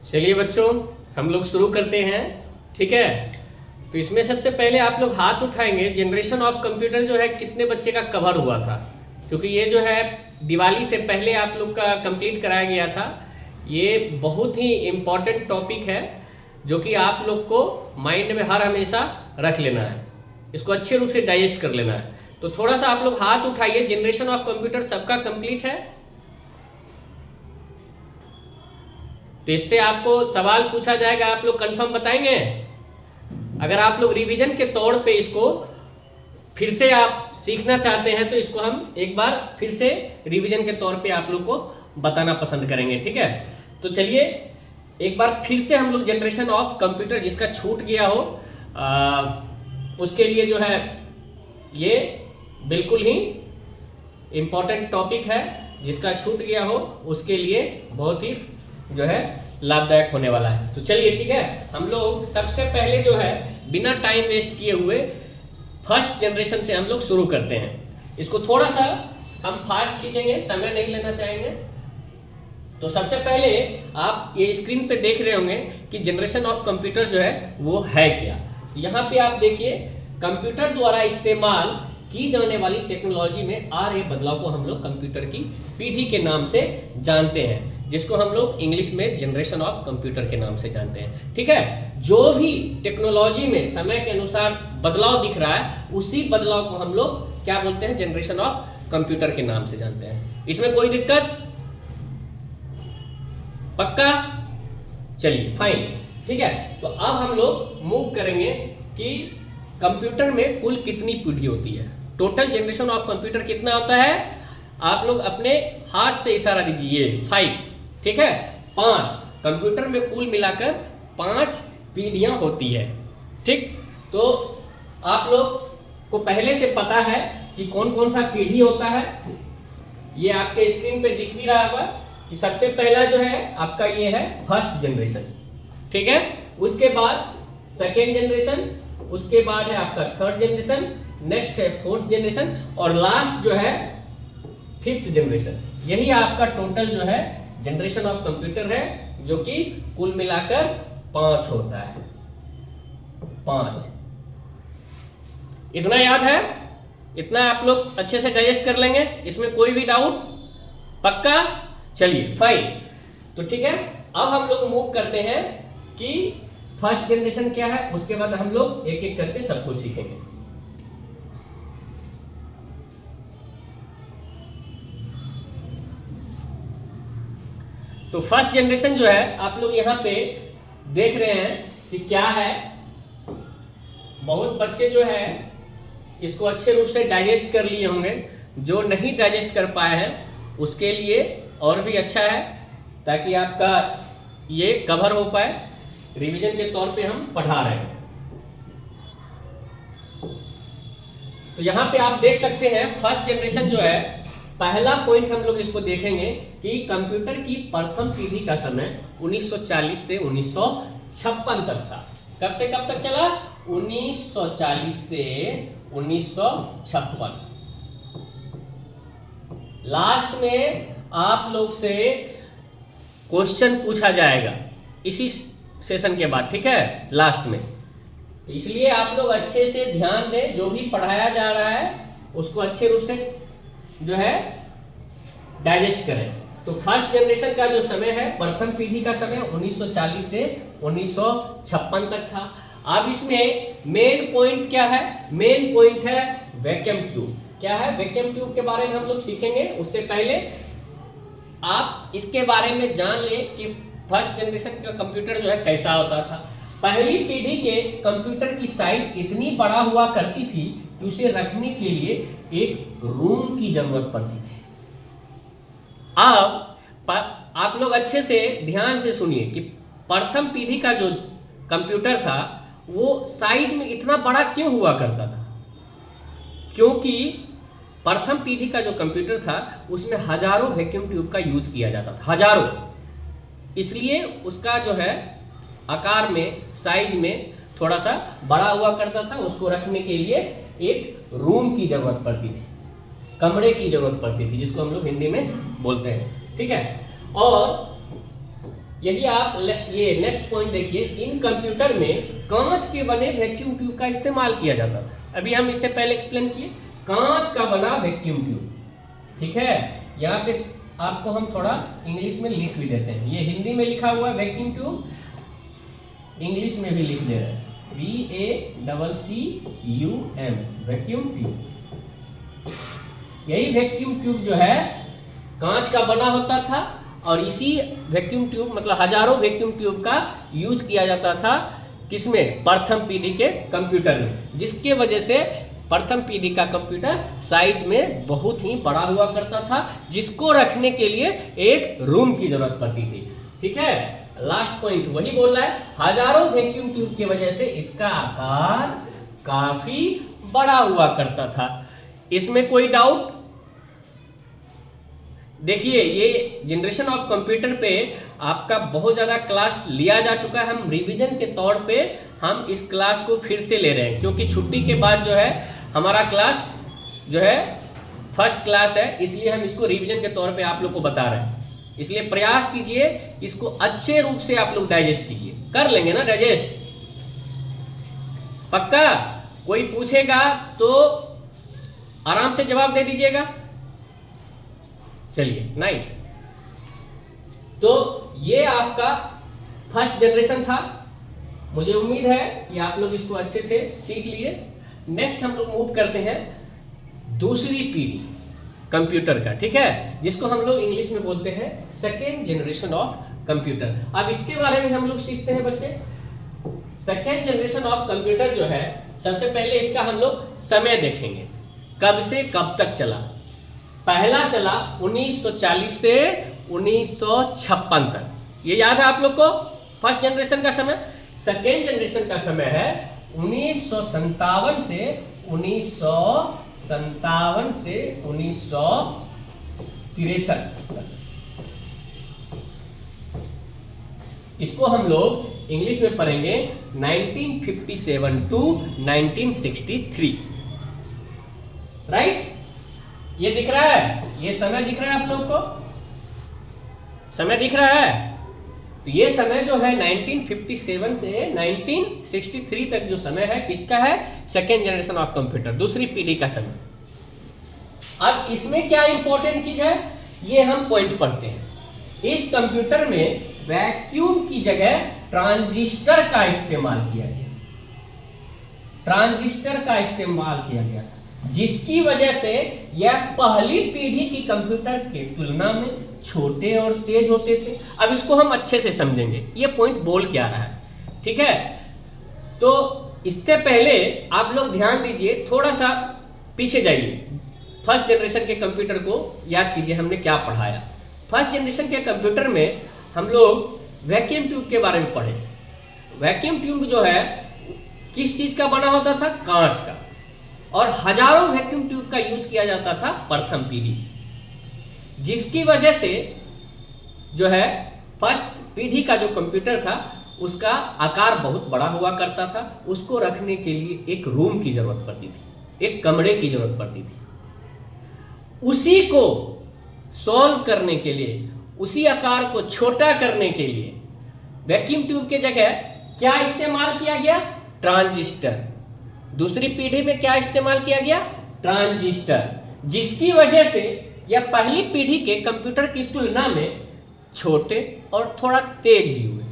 चलिए बच्चों, हम लोग शुरू करते हैं। ठीक है, तो इसमें सबसे पहले आप लोग हाथ उठाएंगे। जनरेशन ऑफ कंप्यूटर जो है कितने बच्चे का कवर हुआ था, क्योंकि ये जो है दिवाली से पहले आप लोग का कंप्लीट कराया गया था। ये बहुत ही इम्पॉर्टेंट टॉपिक है जो कि आप लोग को माइंड में हर हमेशा रख लेना है, इसको अच्छे रूप से डाइजेस्ट कर लेना है। तो थोड़ा सा आप लोग हाथ उठाइए। जनरेशन ऑफ कंप्यूटर सबका कंप्लीट है? तो इससे आपको सवाल पूछा जाएगा, आप लोग कंफर्म बताएंगे। अगर आप लोग रिवीजन के तौर पे इसको फिर से आप सीखना चाहते हैं तो इसको हम एक बार फिर से रिवीजन के तौर पे आप लोग को बताना पसंद करेंगे। ठीक है, तो चलिए एक बार फिर से हम लोग जनरेशन ऑफ कंप्यूटर, जिसका छूट गया हो उसके लिए जो है ये बिल्कुल ही इम्पोर्टेंट टॉपिक है। जिसका छूट गया हो उसके लिए बहुत ही जो है लाभदायक होने वाला है। तो चलिए ठीक है, हम लोग सबसे पहले जो है बिना टाइम वेस्ट किए हुए फर्स्ट जनरेशन से हम लोग शुरू करते हैं। इसको थोड़ा सा हम फास्ट खींचेंगे, समय नहीं लेना चाहेंगे। तो सबसे पहले आप ये स्क्रीन पे देख रहे होंगे कि जनरेशन ऑफ कंप्यूटर जो है वो है क्या। यहाँ पे आप देखिए, कंप्यूटर द्वारा इस्तेमाल की जाने वाली टेक्नोलॉजी में आ रहे बदलाव को हम लोग कंप्यूटर की पीढ़ी के नाम से जानते हैं, जिसको हम लोग इंग्लिश में जनरेशन ऑफ कंप्यूटर के नाम से जानते हैं। ठीक है, जो भी टेक्नोलॉजी में समय के अनुसार बदलाव दिख रहा है उसी बदलाव को हम लोग क्या बोलते हैं, जनरेशन ऑफ कंप्यूटर के नाम से जानते हैं। इसमें कोई दिक्कत? पक्का? चलिए फाइन। ठीक है, तो अब हम लोग मूव करेंगे कि कंप्यूटर में कुल कितनी पीढ़ी होती है। टोटल जनरेशन ऑफ कंप्यूटर कितना होता है? आप लोग अपने हाथ से इशारा दीजिए, 5। ठीक है, 5। कंप्यूटर में कुल मिलाकर 5 पीढ़ियां होती है। ठीक, तो आप लोग को पहले से पता है कि कौन कौन सा पीढ़ी होता है। ये आपके स्क्रीन पे दिख भी रहा होगा कि सबसे पहला जो है आपका ये है फर्स्ट जनरेशन। ठीक है, उसके बाद सेकेंड जनरेशन, उसके बाद है आपका थर्ड जनरेशन, नेक्स्ट है फोर्थ जनरेशन और लास्ट जो है फिफ्थ जनरेशन। यही आपका टोटल जो है जनरेशन ऑफ कंप्यूटर है, जो कि कुल मिलाकर 5 होता है। 5 इतना याद है? इतना आप लोग अच्छे से डाइजेस्ट कर लेंगे, इसमें कोई भी डाउट? पक्का? चलिए फाइन। तो ठीक है, अब हम लोग मूव करते हैं कि फर्स्ट जनरेशन क्या है, उसके बाद हम लोग एक एक करके सब कुछ सीखेंगे। तो फर्स्ट जनरेशन जो है आप लोग यहां पे देख रहे हैं कि क्या है। बहुत बच्चे जो है इसको अच्छे रूप से डाइजेस्ट कर लिए होंगे। जो नहीं डाइजेस्ट कर पाए हैं उसके लिए और भी अच्छा है, ताकि आपका ये कवर हो पाए। रिवीजन के तौर पे हम पढ़ा रहे हैं। तो यहां पे आप देख सकते हैं फर्स्ट जनरेशन जो है, पहला पॉइंट हम लोग इसको देखेंगे कि कंप्यूटर की प्रथम पीढ़ी का समय 1940 से 1956 तक था। कब से कब तक चला? 1940 से 1956। लास्ट में आप लोग से क्वेश्चन पूछा जाएगा इसी सेशन के बाद। ठीक है, लास्ट में। इसलिए आप लोग अच्छे से ध्यान दें, जो भी पढ़ाया जा रहा है उसको अच्छे रूप से जो है डाइजेस्ट करें। तो फर्स्ट जनरेशन का जो समय है, प्रथम पीढ़ी का समय 1940 से 1956 तक था। अब इसमें मेन पॉइंट क्या है? मेन पॉइंट है वैक्यूम ट्यूब। क्या है? वैक्यूम ट्यूब के बारे में हम लोग सीखेंगे। उससे पहले आप इसके बारे में जान लें कि फर्स्ट जनरेशन का कंप्यूटर जो है कैसा होता था। पहली पीढ़ी के कंप्यूटर की साइज इतनी बड़ा हुआ करती थी कि उसे रखने के लिए एक रूम की जरूरत पड़ती थी। अब आप लोग अच्छे से ध्यान से सुनिए कि प्रथम पीढ़ी का जो कंप्यूटर था वो साइज में इतना बड़ा क्यों हुआ करता था? क्योंकि प्रथम पीढ़ी का जो कंप्यूटर था उसमें हजारों वैक्यूम ट्यूब का यूज किया जाता था, हजारों। इसलिए उसका जो है आकार में, साइज में थोड़ा सा बड़ा हुआ करता था। उसको रखने के लिए एक रूम की जरूरत पड़ती थी, कमरे की जरूरत पड़ती थी, जिसको हम लोग हिंदी में बोलते हैं। ठीक है, और यही आप ये नेक्स्ट पॉइंट देखिए, इन कंप्यूटर में कांच के बने वैक्यूम ट्यूब का इस्तेमाल किया जाता था। अभी हम इससे पहले एक्सप्लेन किए, कांच का बना वैक्यूम ट्यूब, ठीक है। यहाँ पे आपको हम थोड़ा इंग्लिश में लिख भी देते हैं, ये हिंदी में लिखा हुआ है वैक्यूम ट्यूब, इंग्लिश में भी लिख दे रहे हैं, VACCUM वैक्यूम ट्यूब। यही वैक्यूम ट्यूब जो है कांच का बना होता था, और इसी वैक्यूम ट्यूब मतलब हजारों वैक्यूम ट्यूब का यूज किया जाता था किसमें, प्रथम पीढ़ी के कंप्यूटर में, जिसके वजह से प्रथम पीढ़ी का कंप्यूटर साइज में बहुत ही बड़ा हुआ करता था, जिसको रखने के लिए एक रूम की जरूरत पड़ती थी, ठीक है। लास्ट पॉइंट वही बोल रहा है, हजारों वैक्यूम ट्यूब की वजह से इसका आकार काफी बड़ा हुआ करता था। इसमें कोई डाउट? देखिए, ये जनरेशन ऑफ कंप्यूटर पे आपका बहुत ज़्यादा क्लास लिया जा चुका है, हम रिवीजन के तौर पे हम इस क्लास को फिर से ले रहे हैं, क्योंकि छुट्टी के बाद जो है हमारा क्लास जो है फर्स्ट क्लास है, इसलिए हम इसको रिवीजन के तौर पे आप लोग को बता रहे हैं। इसलिए प्रयास कीजिए इसको अच्छे रूप से आप लोग डाइजेस्ट कीजिए, कर लेंगे ना डाइजेस्ट, पक्का? कोई पूछेगा तो आराम से जवाब दे दीजिएगा। चलिए, नाइस। तो ये आपका फर्स्ट जनरेशन था, मुझे उम्मीद है कि आप लोग इसको अच्छे से सीख लिए। नेक्स्ट हम लोग मूव करते हैं दूसरी पीढ़ी कंप्यूटर का, ठीक है, जिसको हम लोग इंग्लिश में बोलते हैं सेकेंड जनरेशन ऑफ कंप्यूटर। अब इसके बारे में हम लोग सीखते हैं बच्चे। सेकेंड जनरेशन ऑफ कंप्यूटर जो है, सबसे पहले इसका हम लोग समय देखेंगे, कब से कब तक चला। पहला चला 1940 से 1956 तक, ये याद है आप लोग को फर्स्ट जनरेशन का समय। सेकेंड जनरेशन का समय है 1957 से 1963 तक। इसको हम लोग इंग्लिश में पढ़ेंगे 1957 टू 1963, राइट? ये दिख रहा है, ये समय दिख रहा है आप लोग को, समय दिख रहा है। तो ये समय जो है 1957 से 1963 तक जो समय है, किसका है? सेकेंड जनरेशन ऑफ कंप्यूटर, दूसरी पीढ़ी का समय। अब इसमें क्या इंपॉर्टेंट चीज है, ये हम पॉइंट पढ़ते हैं। इस कंप्यूटर में वैक्यूम की जगह ट्रांजिस्टर का इस्तेमाल किया गया, ट्रांजिस्टर का इस्तेमाल किया गया, जिसकी वजह से यह पहली पीढ़ी की कंप्यूटर के तुलना में छोटे और तेज होते थे। अब इसको हम अच्छे से समझेंगे, ये पॉइंट बोल क्या रहा है, ठीक है। तो इससे पहले आप लोग ध्यान दीजिए, थोड़ा सा पीछे जाइए, फर्स्ट जनरेशन के कंप्यूटर को याद कीजिए, हमने क्या पढ़ाया। फर्स्ट जनरेशन के कंप्यूटर में हम लोग वैक्यूम ट्यूब के बारे में पढ़े। वैक्यूम ट्यूब जो है किस चीज का बना होता था? कांच का, और हजारों वैक्यूम ट्यूब का यूज किया जाता था प्रथम पीढ़ी, जिसकी वजह से जो है फर्स्ट पीढ़ी का जो कंप्यूटर था उसका आकार बहुत बड़ा हुआ करता था, उसको रखने के लिए एक रूम की जरूरत पड़ती थी, एक कमरे की जरूरत पड़ती थी। उसी को सॉल्व करने के लिए, उसी आकार को छोटा करने के लिए वैक्यूम ट्यूब के जगह क्या इस्तेमाल किया गया? ट्रांजिस्टर। दूसरी पीढ़ी में क्या इस्तेमाल किया गया? ट्रांजिस्टर, जिसकी वजह से यह पहली पीढ़ी के कंप्यूटर की तुलना में छोटे और थोड़ा तेज भी हुए।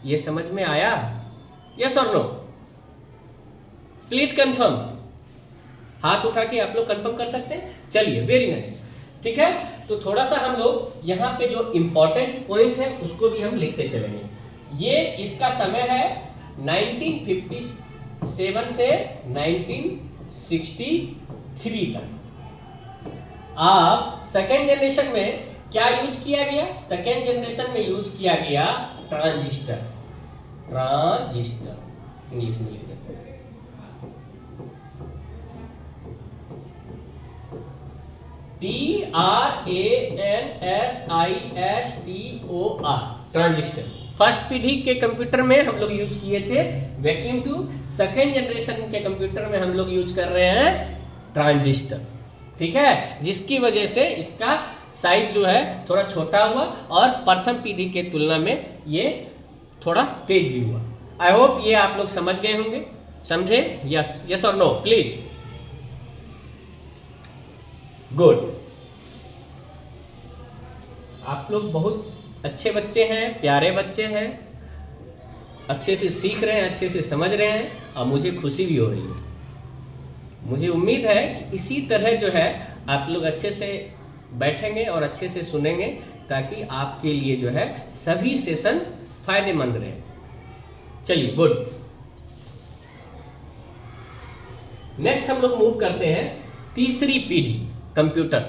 ये समझ में आया? यस और नो? प्लीज कंफर्म, हाथ उठा के आप लोग कंफर्म कर सकते हैं। चलिए, वेरी नाइस, ठीक है। तो थोड़ा सा हम लोग यहाँ पे जो इंपॉर्टेंट पॉइंट है उसको भी हम लिखते चलेंगे। ये इसका समय है 1957 से 1963 तक। आप सेकेंड जनरेशन में क्या यूज किया गया? सेकेंड जनरेशन में यूज किया गया ट्रांजिस्टर। ट्रांजिस्टर इंग्लिश में लिख देते हैं, TRANSISTOR, ट्रांजिस्टर। फर्स्ट पीढ़ी के कंप्यूटर में हम लोग यूज किए थे वैक्यूम ट्यूब, सेकेंड जनरेशन के कंप्यूटर में हम लोग यूज कर रहे हैं ट्रांजिस्टर, ठीक है, जिसकी वजह से इसका साइज जो है थोड़ा छोटा हुआ और प्रथम पीढ़ी के तुलना में ये थोड़ा तेज भी हुआ। आई होप ये आप लोग समझ गए होंगे, समझे? यस, यस और नो प्लीज। गुड, आप लोग बहुत अच्छे बच्चे हैं, प्यारे बच्चे हैं, अच्छे से सीख रहे हैं, अच्छे से समझ रहे हैं और मुझे खुशी भी हो रही है। मुझे उम्मीद है कि इसी तरह जो है आप लोग अच्छे से बैठेंगे और अच्छे से सुनेंगे ताकि आपके लिए जो है सभी सेशन फायदेमंद रहे। चलिए गुड, नेक्स्ट हम लोग मूव करते हैं तीसरी पीढ़ी कंप्यूटर।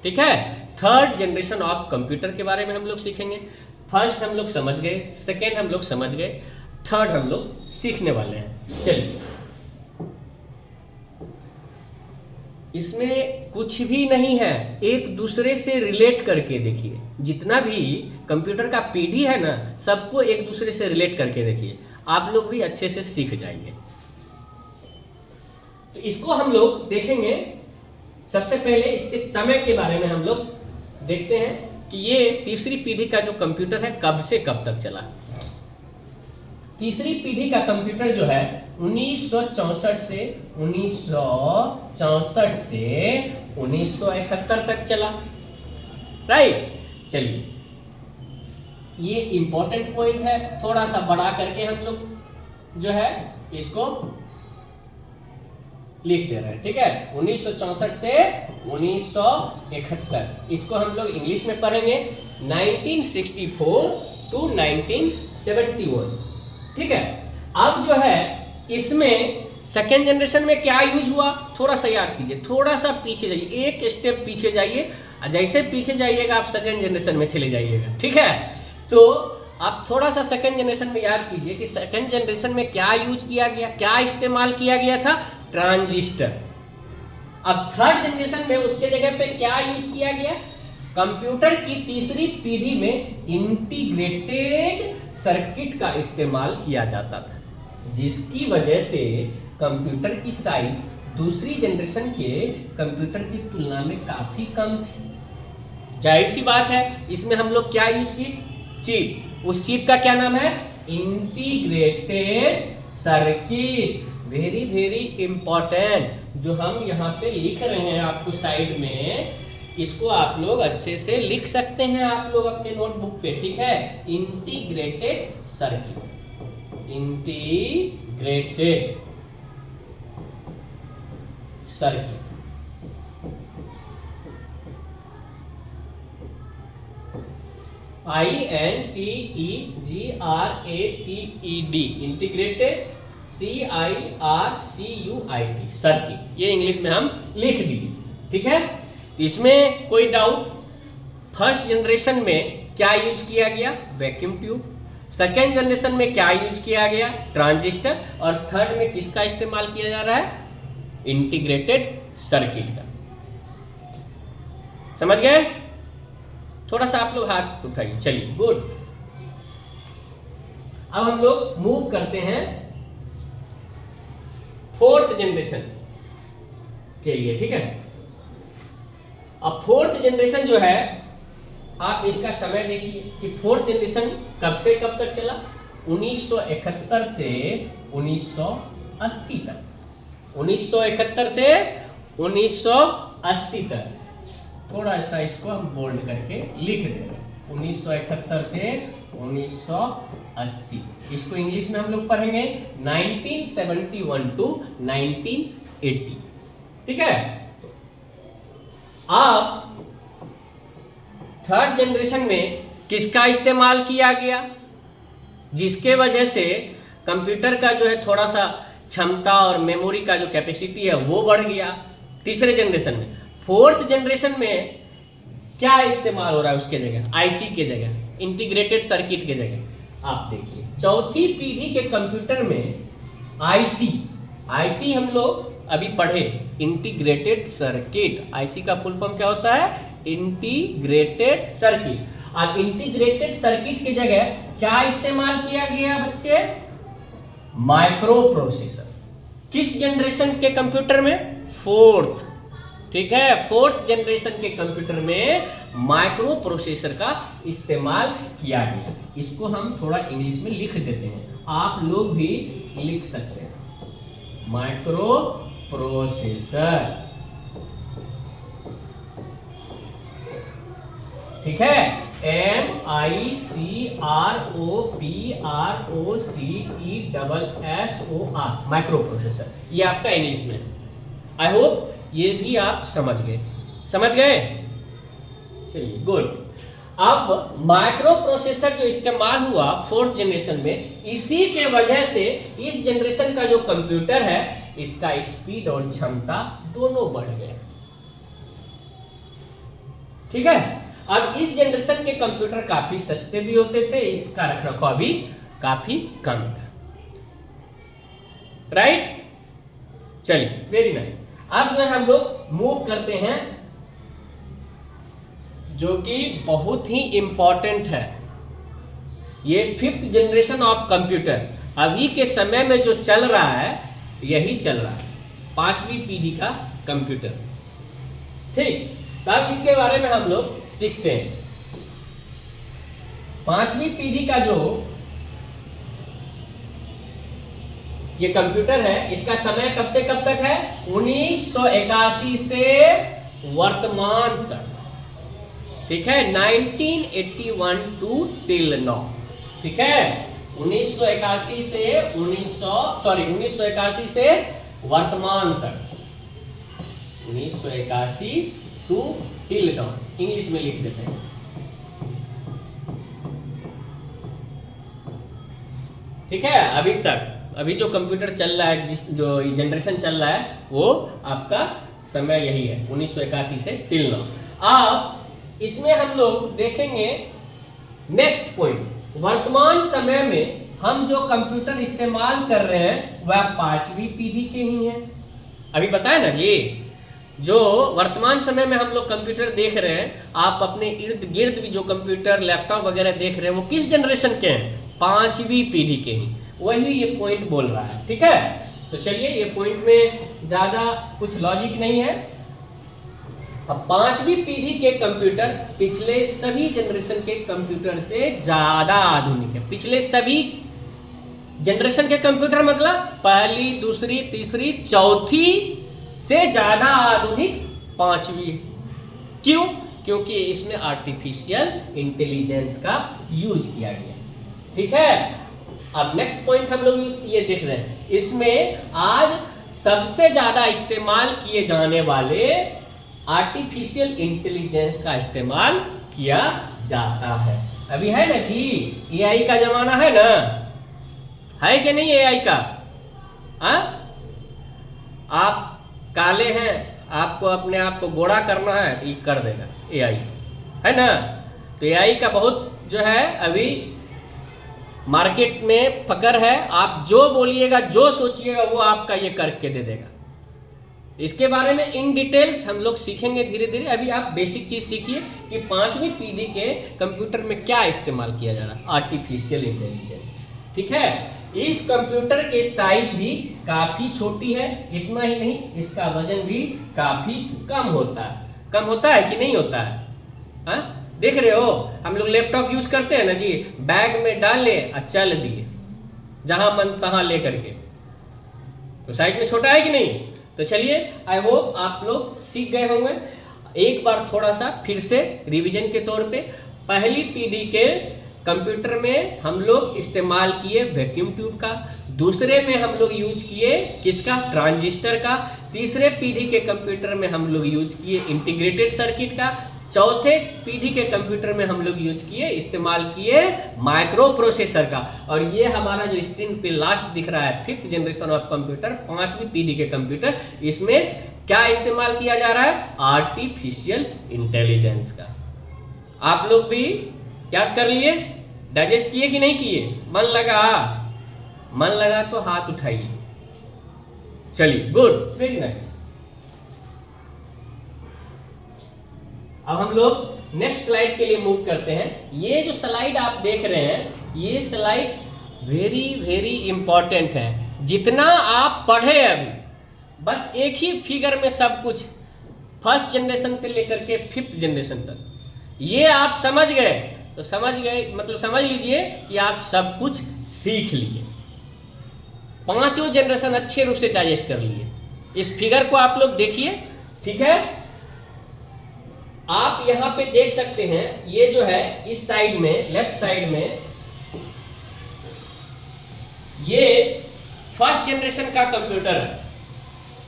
ठीक है, थर्ड जनरेशन ऑफ कंप्यूटर के बारे में हम लोग सीखेंगे। फर्स्ट हम लोग समझ गए, सेकेंड हम लोग समझ गए, थर्ड हम लोग सीखने वाले हैं। चलिए, इसमें कुछ भी नहीं है, एक दूसरे से रिलेट करके देखिए। जितना भी कंप्यूटर का पीढ़ी है ना, सबको एक दूसरे से रिलेट करके देखिए, आप लोग भी अच्छे से सीख जाएंगे। तो इसको हम लोग देखेंगे। सबसे पहले इसके समय के बारे में हम लोग देखते हैं कि ये तीसरी पीढ़ी का जो कंप्यूटर है कब से कब तक चला। तीसरी पीढ़ी का कंप्यूटर जो है 1964 से 1971 तक चला। राइट, चलिए ये इंपॉर्टेंट पॉइंट है, थोड़ा सा बड़ा करके हम लोग जो है इसको लिख दे रहे हैं। ठीक है, 1964 से 1971, इसको हम लोग इंग्लिश में पढ़ेंगे 1964 टू 1971। ठीक है, अब जो है इसमें सेकेंड जनरेशन में क्या यूज हुआ, थोड़ा सा याद कीजिए, थोड़ा सा पीछे जाइए, एक स्टेप पीछे जाइए, जैसे पीछे जाइएगा आप सेकेंड जनरेशन में चले जाइएगा। ठीक है, तो आप थोड़ा सा सेकेंड जनरेशन में याद कीजिए कि सेकेंड जनरेशन में क्या यूज किया गया, क्या इस्तेमाल किया गया था, ट्रांजिस्टर। अब थर्ड जनरेशन में उसके जगह पे क्या यूज किया गया, कंप्यूटर की तीसरी पीढ़ी में इंटीग्रेटेड सर्किट का इस्तेमाल किया जाता था, जिसकी वजह से कंप्यूटर की साइज दूसरी जनरेशन के कंप्यूटर की तुलना में काफी कम थी। जाहिर सी बात है, इसमें हम लोग क्या यूज की, चिप। उस चिप का क्या नाम है, integrated circuit. Very very important, जो हम यहाँ पे लिख रहे हैं आपको साइड में, इसको आप लोग अच्छे से लिख सकते हैं आप लोग अपने नोटबुक पे। ठीक है, integrated circuit, integrated circuit. INTEGRATED, integrated, CIRCUIT, circuit. ये इंग्लिश में हम लिख दिए। ठीक है, इसमें कोई डाउट? फर्स्ट जनरेशन में क्या यूज किया गया, वैक्यूम ट्यूब। सेकेंड जनरेशन में क्या यूज किया गया, ट्रांजिस्टर। और थर्ड में किसका इस्तेमाल किया जा रहा है, इंटीग्रेटेड सर्किट का। समझ गए? थोड़ा सा आप लोग हाथ उठाइए। चलिए गुड, अब हम लोग मूव करते हैं फोर्थ जनरेशन के लिए। ठीक है, अब फोर्थ जनरेशन जो है, आप इसका समय देखिए कि फोर्थ जनरेशन कब से कब तक चला, 1971 से 1980 तक। 1971 से 1980 तक। थोड़ा सा इसको हम बोल्ड करके लिख दे रहे हैं, 1971 से 1980। इसको इंग्लिश में हम लोग पढ़ेंगे 1971 टू 1980। ठीक है, अब थर्ड जनरेशन में किसका इस्तेमाल किया गया, जिसके वजह से कंप्यूटर का जो है थोड़ा सा क्षमता और मेमोरी का जो कैपेसिटी है वो बढ़ गया तीसरे जनरेशन में। फोर्थ जनरेशन में क्या इस्तेमाल हो रहा है उसके जगह, आईसी के जगह, इंटीग्रेटेड सर्किट के जगह। आप देखिए चौथी पीढ़ी के कंप्यूटर में आईसी हम लोग अभी पढ़े, इंटीग्रेटेड सर्किट। आईसी का फुल फॉर्म क्या होता है, इंटीग्रेटेड सर्किट। और इंटीग्रेटेड सर्किट की जगह क्या इस्तेमाल किया गया बच्चे, माइक्रो प्रोसेसर। किस जनरेशन के कंप्यूटर में, फोर्थ। ठीक है, फोर्थ जनरेशन के कंप्यूटर में माइक्रो प्रोसेसर का इस्तेमाल किया गया। इसको हम थोड़ा इंग्लिश में लिख देते हैं, आप लोग भी लिख सकते हैं, माइक्रो प्रोसेसर। ठीक है, MICROPROCESSOR, माइक्रो प्रोसेसर, ये आपका इंग्लिश में। आई होप ये भी आप समझ गए, समझ गए? चलिए गुड। अब माइक्रो प्रोसेसर जो इस्तेमाल हुआ फोर्थ जनरेशन में, इसी के वजह से इस जनरेशन का जो कंप्यूटर है इसका स्पीड और क्षमता दोनों बढ़ गए। ठीक है, अब इस जनरेशन के कंप्यूटर काफी सस्ते भी होते थे, इसका रखरखाव भी काफी कम था। राइट, चलिए वेरी नाइस। अब जो हम लोग मूव करते हैं जो कि बहुत ही इंपॉर्टेंट है, ये फिफ्थ जनरेशन ऑफ कंप्यूटर। अभी के समय में जो चल रहा है यही चल रहा है, 5वीं पीढ़ी का कंप्यूटर। ठीक, तब इसके बारे में हम लोग सीखते हैं। 5वीं पीढ़ी का जो ये कंप्यूटर है, इसका समय कब से कब तक है? 1981 से वर्तमान तक। ठीक है, 1981 टू टिल नाउ। ठीक है, 1981 से 1981 से वर्तमान तक, 1981 टू टिल नाउ, इंग्लिश में लिख देते हैं। ठीक है, अभी तक, अभी जो कंप्यूटर चल रहा है, जो जनरेशन चल रहा है, वो आपका समय यही है, 1981 से टिल नाउ। अब इसमें हम लोग देखेंगे नेक्स्ट पॉइंट, वर्तमान समय में हम जो कंप्यूटर इस्तेमाल कर रहे हैं वह 5वीं पीढ़ी के ही हैं। अभी बताया ना जी, जो वर्तमान समय में हम लोग कंप्यूटर देख रहे हैं, आप अपने इर्द गिर्द भी जो कंप्यूटर लैपटॉप वगैरह देख रहे हैं, वो किस जनरेशन के हैं? 5वीं पीढ़ी के ही। वही ये पॉइंट बोल रहा है। ठीक है, तो चलिए, ये पॉइंट में ज्यादा कुछ लॉजिक नहीं है। अब 5वीं पीढ़ी के कंप्यूटर पिछले सभी जनरेशन के कंप्यूटर से ज्यादा आधुनिक है। पिछले सभी जनरेशन के कंप्यूटर मतलब पहली, दूसरी, तीसरी, चौथी से ज्यादा आधुनिक 5वीं। क्यों? क्योंकि इसमें आर्टिफिशियल इंटेलिजेंस का यूज किया गया। ठीक है, अब नेक्स्ट पॉइंट हम लोग ये देख रहे हैं, इसमें आज सबसे ज्यादा इस्तेमाल किए जाने वाले आर्टिफिशियल इंटेलिजेंस का इस्तेमाल किया जाता है। अभी है ना कि एआई का जमाना है ना, है कि नहीं एआई का? आप काले हैं, आपको अपने आप को गोरा करना है तो ये कर देगा एआई, है ना? तो एआई का बहुत जो है अभी मार्केट में पकड़ है। आप जो बोलिएगा, जो सोचिएगा, वो आपका ये करके दे देगा। इसके बारे में इन डिटेल्स हम लोग सीखेंगे धीरे धीरे। अभी आप बेसिक चीज सीखिए कि 5वीं पीढ़ी के कंप्यूटर में क्या इस्तेमाल किया जा रहा है, आर्टिफिशियल इंटेलिजेंस। ठीक है, इस कंप्यूटर के साइज भी काफी छोटी है, इतना ही नहीं, इसका वजन भी काफी कम होता है। कम होता है कि नहीं होता है? हाँ, देख रहे हो, हम लोग लैपटॉप यूज करते हैं ना जी, बैग में डाल ले और चल दिए जहां मन तहां ले करके, तो साइज में छोटा है कि नहीं? तो चलिए, आई होप आप लोग सीख गए होंगे। एक बार थोड़ा सा फिर से रिवीजन के तौर पे, पहली पीढ़ी के कंप्यूटर में हम लोग इस्तेमाल किए वैक्यूम ट्यूब का, दूसरे में हम लोग यूज किए किसका? ट्रांजिस्टर का। तीसरे पीढ़ी के कंप्यूटर में हम लोग यूज किए इंटीग्रेटेड सर्किट का। चौथे पीढ़ी के कंप्यूटर में हम लोग यूज किए, इस्तेमाल किए माइक्रो प्रोसेसर का। और ये हमारा जो स्क्रीन पे लास्ट दिख रहा है 5th जनरेशन ऑफ कंप्यूटर, 5वीं पीढ़ी के कंप्यूटर, इसमें क्या इस्तेमाल किया जा रहा है? आर्टिफिशियल इंटेलिजेंस का। आप लोग भी याद कर लिए, डाइजेस्ट किए कि नहीं किए? मन लगा? मन लगा तो हाथ उठाइए। चलिए, गुड, वेरी नाइस। अब हम लोग नेक्स्ट स्लाइड के लिए मूव करते हैं। ये जो स्लाइड आप देख रहे हैं, ये स्लाइड वेरी वेरी इंपॉर्टेंट है। जितना आप पढ़े अभी, बस एक ही फिगर में सब कुछ फर्स्ट जनरेशन से लेकर के 5th जनरेशन तक, ये आप समझ गए तो समझ गए, मतलब समझ लीजिए कि आप सब कुछ सीख लिए, 5 जनरेशन अच्छे रूप से डाइजेस्ट कर लिए। इस फिगर को आप लोग देखिए, ठीक है। आप यहां पे देख सकते हैं, ये जो है इस साइड में, लेफ्ट साइड में, ये फर्स्ट जनरेशन का कंप्यूटर है।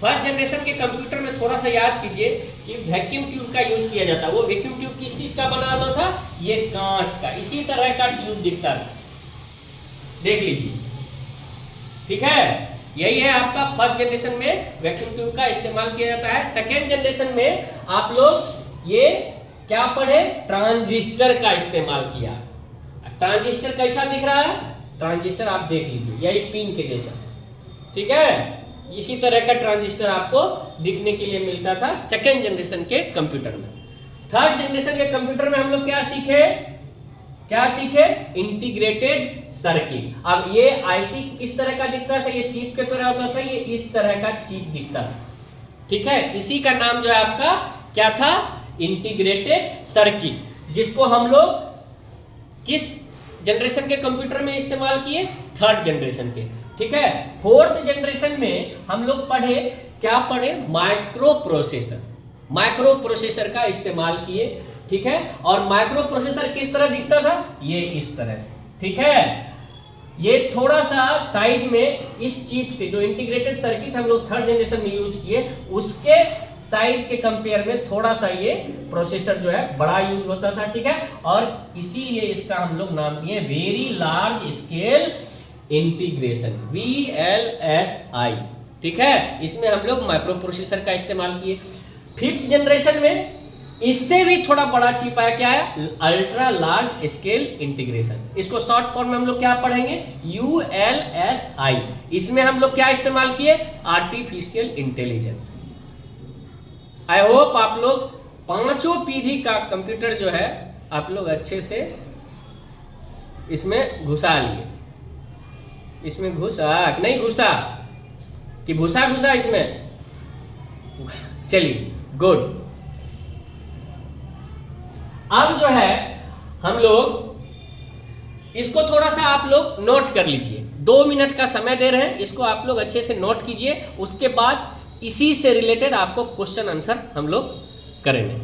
फर्स्ट जनरेशन के कंप्यूटर में थोड़ा सा याद कीजिए कि वैक्यूम ट्यूब का यूज किया जाता है। वो वैक्यूम ट्यूब किस चीज का बना हुआ था? ये कांच का, इसी तरह का ट्यूब दिखता था, देख लीजिए, ठीक है। यही है आपका फर्स्ट जनरेशन में वैक्यूम ट्यूब का इस्तेमाल किया जाता है। सेकेंड जनरेशन में आप लोग ये क्या पढ़े? ट्रांजिस्टर का इस्तेमाल किया। ट्रांजिस्टर कैसा दिख रहा है? ट्रांजिस्टर आप देख लीजिए, यही पिन के जैसा, ठीक है। इसी तरह का ट्रांजिस्टर आपको दिखने के लिए मिलता था सेकेंड जनरेशन के कंप्यूटर में। थर्ड जनरेशन के कंप्यूटर में हम लोग क्या सीखे? Integrated circuit. अब ये आईसी किस तरह का दिखता था? ये चिप के तरह होता था, ये इस तरह का चिप दिखता था, ठीक है। इसी का नाम जो है आपका क्या था? इंटीग्रेटेड सर्किट, जिसको हम लोग किस जनरेशन के कंप्यूटर में इस्तेमाल किए? थर्ड जनरेशन के, ठीक है। फोर्थ जनरेशन में हम लोग पढ़े, क्या पढ़े? Micro processor. माइक्रो प्रोसेसर का इस्तेमाल किए, ठीक है। और माइक्रो प्रोसेसर किस तरह दिखता था? ये इस तरह से, ठीक है। ये थोड़ा सा साइज में इस चिप से, जो इंटीग्रेटेड सर्किट हम लोग थर्ड जनरेशन में यूज किए, उसके साइज के कंपेयर में थोड़ा सा ये प्रोसेसर जो है बड़ा यूज होता था, ठीक है। और इसीलिए इसका हम लोग नाम दिए very large scale integration, VLSI, ठीक है। इसमें हम लोग माइक्रो प्रोसेसर का इस्तेमाल किए। फिफ्थ जनरेशन में इससे भी थोड़ा बड़ा चिप आया, क्या है? Ultra large scale integration. इसको शॉर्ट फॉर्म में हम लोग क्या पढ़ेंगे? ULSI। इसमें हम लोग क्या इस्तेमाल किए? Artificial intelligence. आई होप आप लोग 5 पीढ़ी का कंप्यूटर जो है आप लोग अच्छे से इसमें घुसा लिए। इसमें घुसा नहीं घुसा कि घुसा इसमें? चलिए, गुड। अब जो है हम लोग इसको थोड़ा सा आप लोग नोट कर लीजिए। 2 मिनट का समय दे रहे हैं, इसको आप लोग अच्छे से नोट कीजिए। उसके बाद इसी से रिलेटेड आपको क्वेश्चन आंसर हम लोग करेंगे।